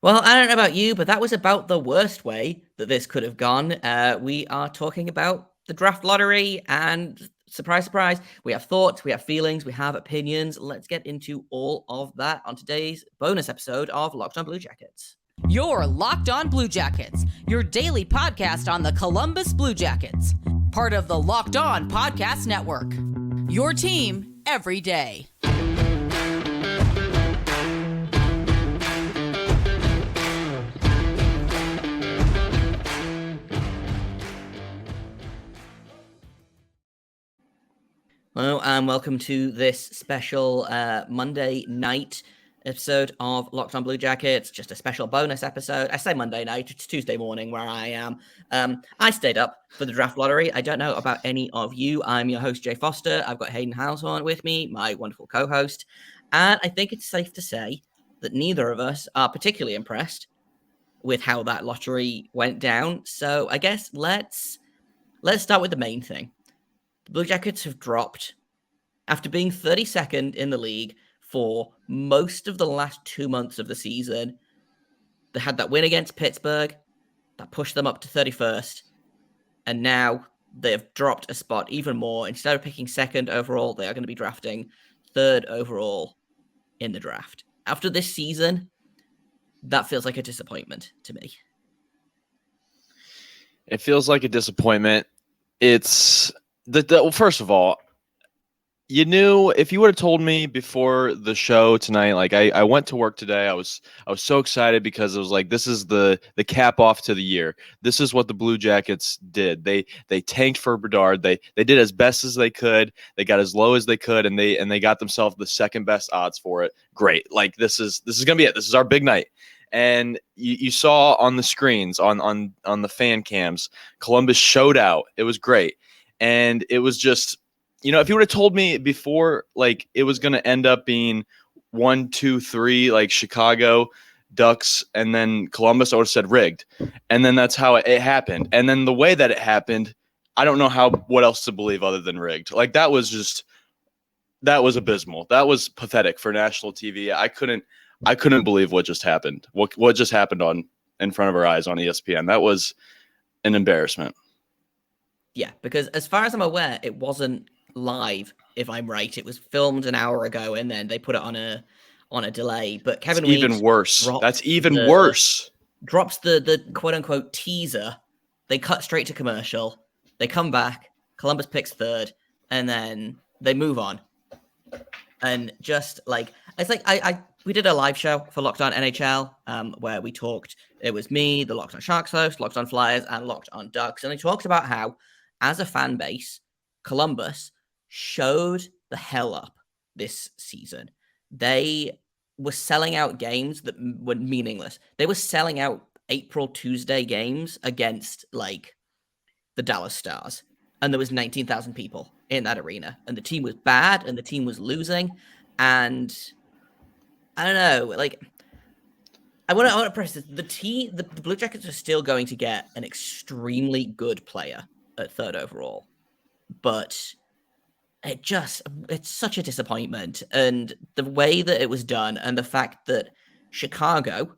Well, I don't know about you, but that was about the worst way that this could have gone. We are talking about the draft lottery, and surprise, surprise, we have thoughts, we have feelings, we have opinions. Let's get into all of that on today's bonus episode of Locked on Blue Jackets. You're Locked on Blue Jackets, your daily podcast on the Columbus Blue Jackets, part of the Locked on Podcast Network. Your team every day. Hello, and welcome to this special Monday night episode of Locked on Blue Jackets. Just a special bonus episode. I say Monday night, it's Tuesday morning where I am. I stayed up for the draft lottery. I don't know about any of you. I'm your host, Jay Foster. I've got Hayden Houshorn with me, my wonderful co-host. And I think it's safe to say that neither of us are particularly impressed with how that lottery went down. So I guess let's start with the main thing. The Blue Jackets have dropped after being 32nd in the league for most of the last 2 months of the season. They had that win against Pittsburgh that pushed them up to 31st. And now they have dropped a spot even more. Instead of picking second overall, they are going to be drafting third overall in the draft. After this season, that feels like a disappointment to me. It feels like a disappointment. It's well, first of all, you knew if you would have told me before the show tonight, like I went to work today, I was so excited because it was like, this is the cap off to the year. This is what the Blue Jackets did. They tanked for Bedard. They did as best as they could. They got as low as they could, and they got themselves the second best odds for it. Great. Like this is gonna be it. This is our big night. And you saw on the screens, on the fan cams, Columbus showed out. It was great. And it was just, if you would have told me before, like it was going to end up being 1, 2, 3, like Chicago, Ducks, and then Columbus, I would have said rigged. And then that's how it happened. And then the way that it happened, I don't know what else to believe other than rigged. Like that was abysmal. That was pathetic for national TV. I couldn't believe what just happened. What just happened in front of our eyes on ESPN. That was an embarrassment. Yeah, because as far as I'm aware, it wasn't live, if I'm right. It was filmed an hour ago, and then they put it on a delay. But Kevin Weeks even worse. That's even worse. Drops the quote-unquote teaser. They cut straight to commercial. They come back. Columbus picks third, and then they move on. And just like, it's like we did a live show for Locked on NHL where we talked. It was me, the Locked on Sharks host, Locked on Flyers, and Locked on Ducks. And they talked about how, as a fan base, Columbus showed the hell up this season. They were selling out games that were meaningless. They were selling out April Tuesday games against, like, the Dallas Stars. And there was 19,000 people in that arena. And the team was bad, and the team was losing. And I don't know, like, I want to press this. The Blue Jackets are still going to get an extremely good player at third overall, but it's such a disappointment. And the way that it was done, and the fact that Chicago,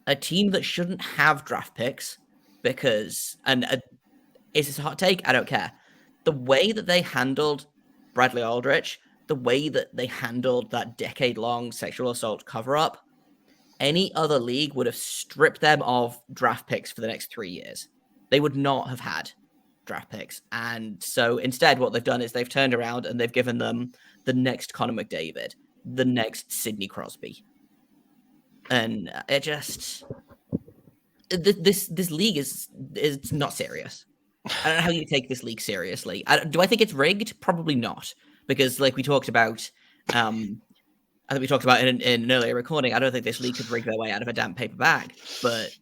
a team that shouldn't have draft picks, because, is this a hot take? I don't care. The way that they handled Bradley Aldrich, the way that they handled that decade-long sexual assault cover-up, any other league would have stripped them of draft picks for the next 3 years. They would not have had draft picks. And so instead, what they've done is they've turned around and they've given them the next Connor McDavid, the next Sidney Crosby. And it just, this league is not serious. I don't know how you take this league seriously. Do I think it's rigged? Probably not. Because like we talked about, I think we talked about in an earlier recording, I don't think this league could rig their way out of a damn paper bag. But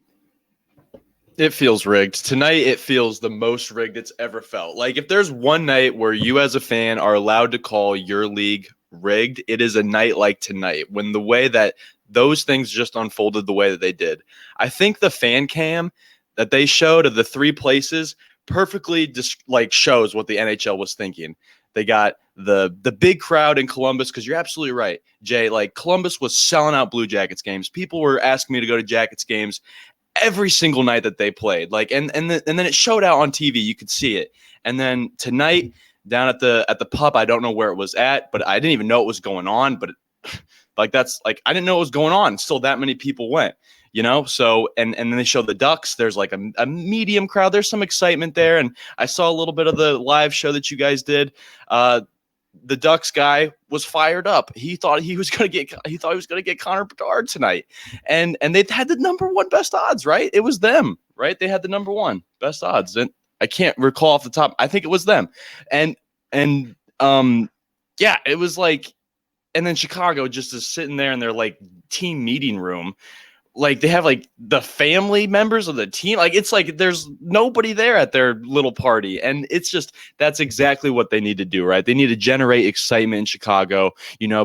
it feels rigged. Tonight, it feels the most rigged it's ever felt. Like, if there's one night where you as a fan are allowed to call your league rigged, it is a night like tonight, when the way that those things just unfolded the way that they did. I think the fan cam that they showed of the three places perfectly just like shows what the NHL was thinking. They got the big crowd in Columbus, because you're absolutely right, Jay. Like, Columbus was selling out Blue Jackets games. People were asking me to go to Jackets games every single night that they played. Like, and then it showed out on TV. You could see it. And then tonight down at the pub, I don't know where it was at, but I didn't even know it was going on. But I didn't know it was going on. Still, that many people went. So and then they show the Ducks. There's like a medium crowd. There's some excitement there, and I saw a little bit of the live show that you guys did. The Ducks guy was fired up. He thought he was going to get Connor Bedard tonight, and they had the number one best odds, right? It was them, right? They had the number one best odds, and I can't recall off the top. I think it was them, and yeah, it was like, and then Chicago just is sitting there in their like team meeting room. Like, they have like the family members of the team. Like, it's like there's nobody there at their little party. And it's just, that's exactly what they need to do, right? They need to generate excitement in Chicago,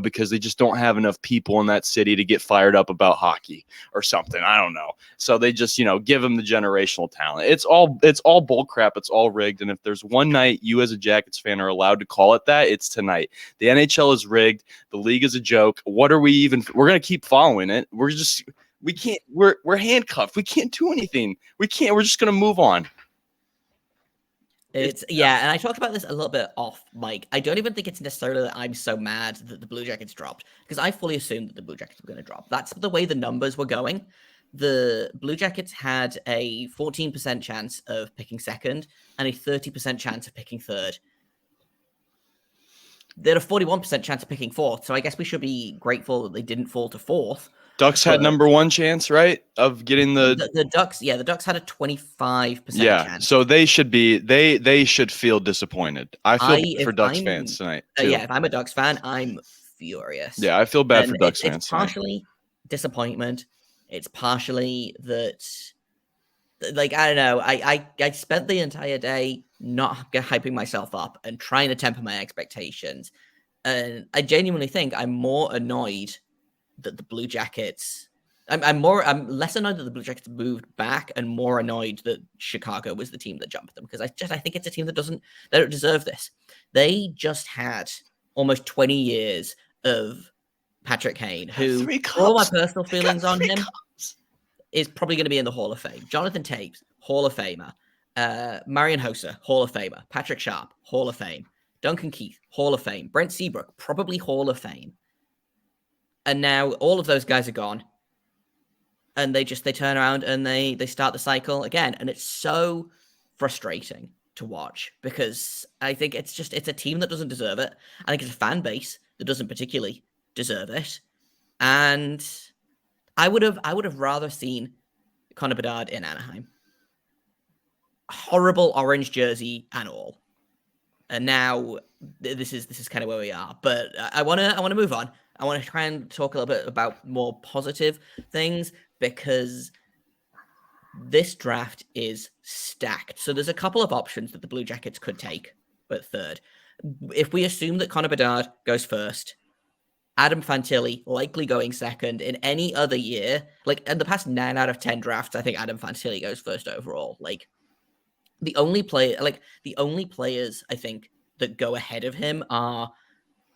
because they just don't have enough people in that city to get fired up about hockey or something. I don't know. So they just, give them the generational talent. It's all bull crap. It's all rigged. And if there's one night you as a Jackets fan are allowed to call it that, it's tonight. The NHL is rigged. The league is a joke. We're going to keep following it. We can't, we're handcuffed. We can't do anything. We're just going to move on. And I talked about this a little bit off mic. I don't even think it's necessarily that I'm so mad that the Blue Jackets dropped, because I fully assumed that the Blue Jackets were going to drop. That's the way the numbers were going. The Blue Jackets had a 14% chance of picking second and a 30% chance of picking third. They had a 41% chance of picking fourth, so I guess we should be grateful that they didn't fall to fourth. Ducks had number one chance, right, of getting the Ducks. Yeah, the Ducks had a 25% chance. So they should be they should feel disappointed. I feel for Ducks fans tonight. If I'm a Ducks fan, I'm furious. Yeah, I feel bad for Ducks fans. It's partially disappointment. It's partially that, like, I don't know. I spent the entire day not hyping myself up and trying to temper my expectations, and I genuinely think I'm more annoyed that the Blue Jackets, I'm less annoyed that the Blue Jackets moved back and more annoyed that Chicago was the team that jumped them, because I think it's a team that don't deserve this. They just had almost 20 years of Patrick Kane, who, for all my personal feelings on him, is probably going to be in the Hall of Fame. Jonathan Taves, Hall of Famer. Marian Hossa, Hall of Famer. Patrick Sharp, Hall of Fame. Duncan Keith, Hall of Fame. Brent Seabrook, probably Hall of Fame. And now all of those guys are gone, and they turn around and they start the cycle again. And it's so frustrating to watch, because I think it's a team that doesn't deserve it. I think it's a fan base that doesn't particularly deserve it. And I would have rather seen Connor Bedard in Anaheim. Horrible orange jersey and all. And now this is kind of where we are. But I want to move on. I want to try and talk a little bit about more positive things, because this draft is stacked. So there's a couple of options that the Blue Jackets could take at third. If we assume that Connor Bedard goes first, Adam Fantilli likely going second. In any other year, like in the past 9 out of 10 drafts, I think Adam Fantilli goes first overall. Like, the only players I think that go ahead of him are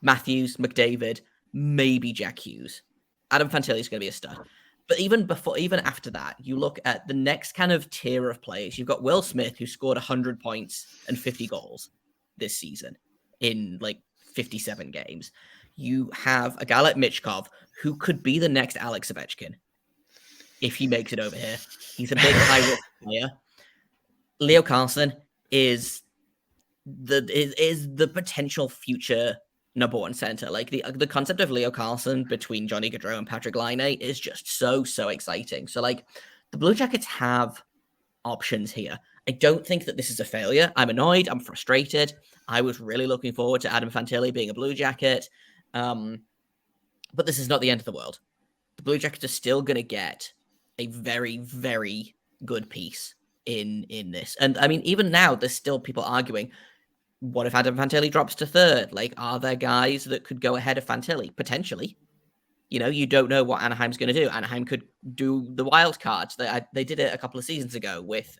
Matthews, McDavid, maybe Jack Hughes. Adam Fantilli is going to be a stud. But even after that, you look at the next kind of tier of players. You've got Will Smith, who scored 100 points and 50 goals this season in like 57 games. You have a guy like Michkov, who could be the next Alex Ovechkin if he makes it over here. He's a big high-risk player. Leo Carlsson is the potential future number one center. Like, the concept of Leo Carlsson between Johnny Gaudreau and Patrick Laine is just so exciting. So, like, the Blue Jackets have options here. I don't think that this is a failure. I'm annoyed. I'm frustrated. I was really looking forward to Adam Fantilli being a Blue Jacket. But this is not the end of the world. The Blue Jackets are still going to get a very, very good piece in this. And I mean, even now, there's still people arguing, what if Adam Fantilli drops to third? Like, are there guys that could go ahead of Fantilli? Potentially. You don't know what Anaheim's going to do. Anaheim could do the wild cards. They did it a couple of seasons ago with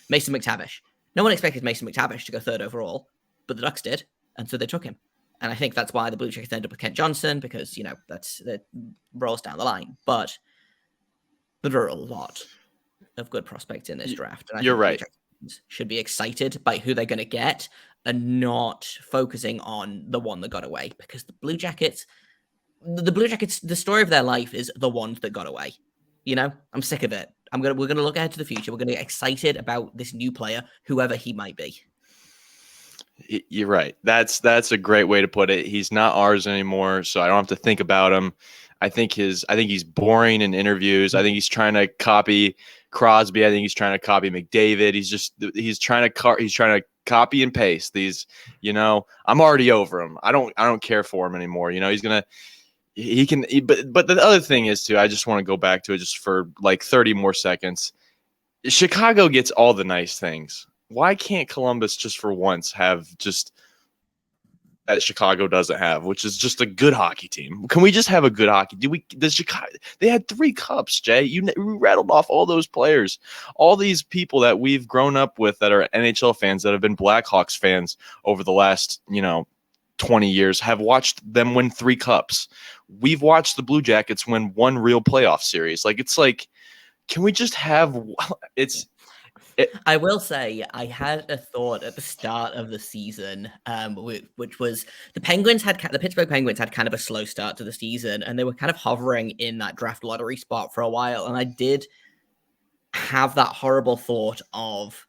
Mason McTavish. No one expected Mason McTavish to go third overall, but the Ducks did. And so they took him. And I think that's why the Blue Jackets ended up with Kent Johnson, because, that rolls down the line. But there are a lot of good prospects in this draft. And I You're think right. Blue Jackets should be excited by who they're going to get and not focusing on the one that got away, because the Blue Jackets, the story of their life is the ones that got away. I'm sick of it. We're going to look ahead to the future. We're going to get excited about this new player, whoever he might be. You're right. That's a great way to put it. He's not ours anymore, so I don't have to think about him. I think he's boring in interviews. I think he's trying to copy Crosby. I think he's trying to copy McDavid. He's trying to copy and paste these. I'm already over him. I don't care for him anymore. But the other thing is too. I just want to go back to it just for like 30 more seconds. Chicago gets all the nice things. Why can't Columbus just for once have just that Chicago doesn't have, which is just a good hockey team? Can we just have a good hockey? They had 3 cups, Jay. You rattled off all those players, all these people that we've grown up with that are NHL fans, that have been Blackhawks fans over the last, 20 years, have watched them win 3 cups. We've watched the Blue Jackets win 1 real playoff series. Can we just have I will say I had a thought at the start of the season, which was the Pittsburgh Penguins had kind of a slow start to the season, and they were kind of hovering in that draft lottery spot for a while. And I did have that horrible thought of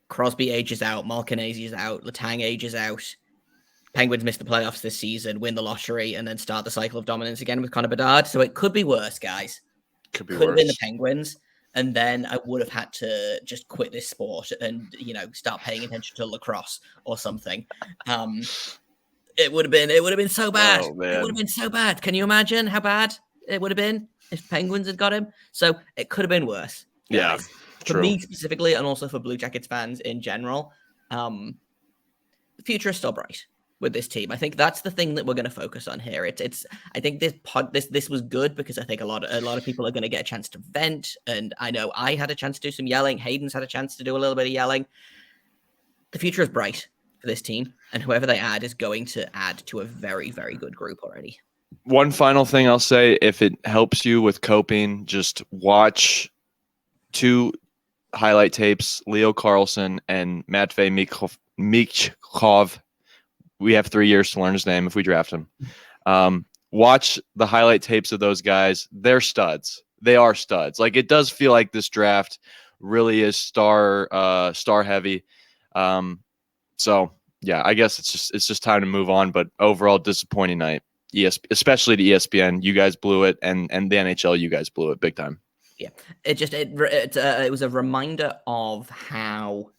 Crosby ages out, Malkin ages out, Letang ages out. Penguins miss the playoffs this season, win the lottery, and then start the cycle of dominance again with Connor Bedard. So it could be worse, guys. Could have been the Penguins. And then I would have had to just quit this sport and, start paying attention to lacrosse or something. It would have been so bad. Oh, man. It would have been so bad. Can you imagine how bad it would have been if Penguins had got him? So it could have been worse. Yeah, for true. me specifically, and also for Blue Jackets fans in general, the future is still bright with this team. I think that's the thing that we're going to focus on here. I think this was good because I think a lot of people are going to get a chance to vent, and I know I had a chance to do some yelling. Hayden's had a chance to do a little bit of yelling. The future is bright for this team, and whoever they add is going to add to a very, very good group already. One final thing I'll say, if it helps you with coping, just watch 2 highlight tapes, Leo Carlson and Matvei Michkov. We have 3 years to learn his name if we draft him. Watch the highlight tapes of those guys. They're studs. They are studs. It does feel like this draft really is star heavy. So yeah, I guess it's just time to move on. But overall, disappointing night. Especially to ESPN, you guys blew it, and the NHL, you guys blew it big time. Yeah, it was a reminder of how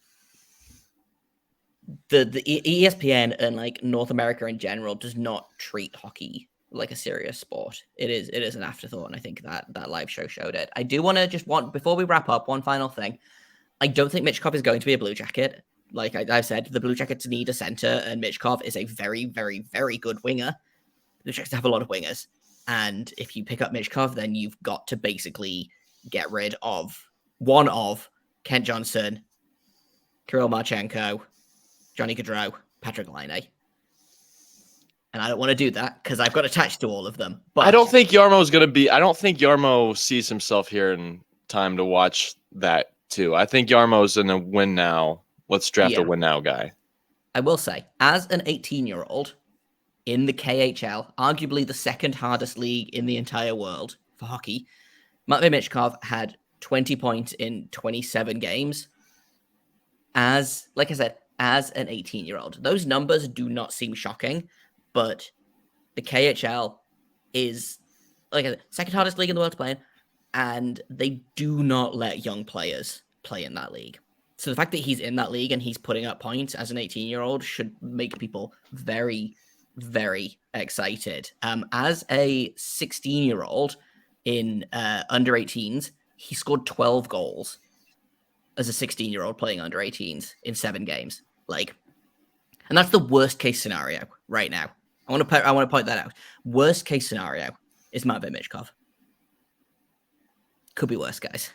the ESPN and North America in general does not treat hockey like a serious sport. It is an afterthought, and I think that live show showed it. I do want to before we wrap up, one final thing. I don't think Michkov is going to be a Blue Jacket. Like I've said, the Blue Jackets need a center, and Michkov is a very, very, very good winger. The Blue Jackets have a lot of wingers, and if you pick up Michkov, then you've got to basically get rid of one of Kent Johnson, Kirill Marchenko, Johnny Gaudreau, Patrick Laine. And I don't want to do that because I've got attached to all of them. But I don't think Jarmo sees himself here in time to watch that too. I think Jarmo's in a win now. Let's draft a win now guy. I will say, as an 18-year-old in the KHL, arguably the second hardest league in the entire world for hockey, Matvei Michkov had 20 points in 27 games. Like I said, as an 18-year-old. Those numbers do not seem shocking, but the KHL is like a second hardest league in the world to play in, and they do not let young players play in that league. So the fact that he's in that league and he's putting up points as an 18-year-old should make people very, very excited. As a 16-year-old in under 18s, he scored 12 goals as a 16-year-old playing under 18s in 7 games. And that's the worst case scenario right now. I want to point that out. Worst case scenario is Matvei Michkov. Could be worse, guys.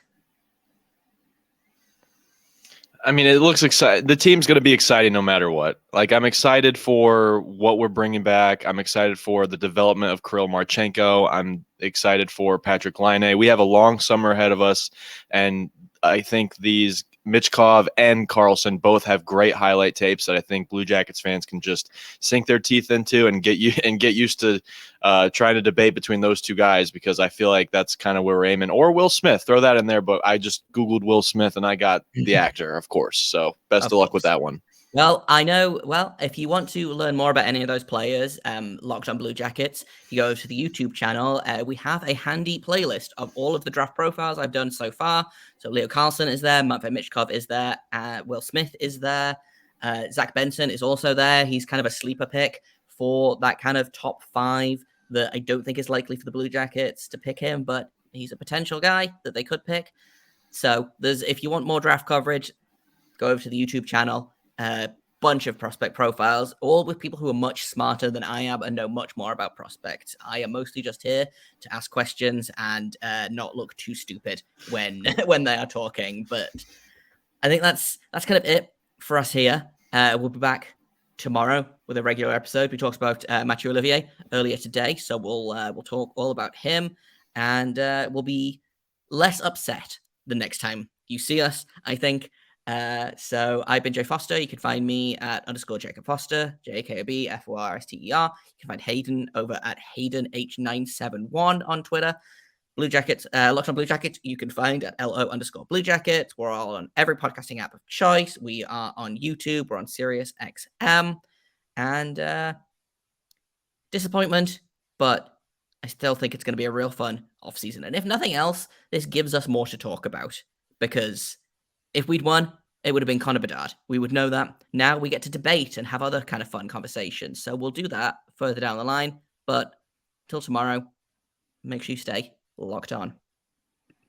I mean, it looks exciting. The team's going to be exciting no matter what. Like, I'm excited for what we're bringing back. I'm excited for the development of Kirill Marchenko. I'm excited for Patrick Laine. We have a long summer ahead of us, and I think these Michkov and Carlson both have great highlight tapes that I think Blue Jackets fans can just sink their teeth into and get used to trying to debate between those two guys, because I feel like that's kind of where we're aiming. Or Will Smith, throw that in there, but I just Googled Will Smith and I got the actor, of course. So best of luck with that one. Well, I know. Well, if you want to learn more about any of those players, Locked On Blue Jackets, you go to the YouTube channel. We have a handy playlist of all of the draft profiles I've done so far. So Leo Carlson is there, Matvei Michkov is there, Will Smith is there, Zach Benson is also there. He's kind of a sleeper pick for that kind of top 5 that I don't think is likely for the Blue Jackets to pick him, but he's a potential guy that they could pick. So if you want more draft coverage, go over to the YouTube channel. Bunch of prospect profiles, all with people who are much smarter than I am and know much more about prospects. I am mostly just here to ask questions and not look too stupid when they are talking. But I think that's kind of it for us here. We'll be back tomorrow with a regular episode. We talked about Mathieu Olivier earlier today, so we'll talk all about him, and we'll be less upset the next time you see us, I think. So I've been Jay Foster. You can find me at _Jacob Foster, JAKOBFORSTER. You can find Hayden over at HaydenH971 on Twitter. Blue Jackets, Locked On Blue Jackets, you can find at LO_Blue Jackets. We're all on every podcasting app of choice. We are on YouTube. We're on Sirius XM. And disappointment, but I still think it's going to be a real fun offseason. And if nothing else, this gives us more to talk about, because if we'd won, it would have been Connor Bedard. We would know that. Now we get to debate and have other kind of fun conversations. So we'll do that further down the line. But till tomorrow, make sure you stay locked on.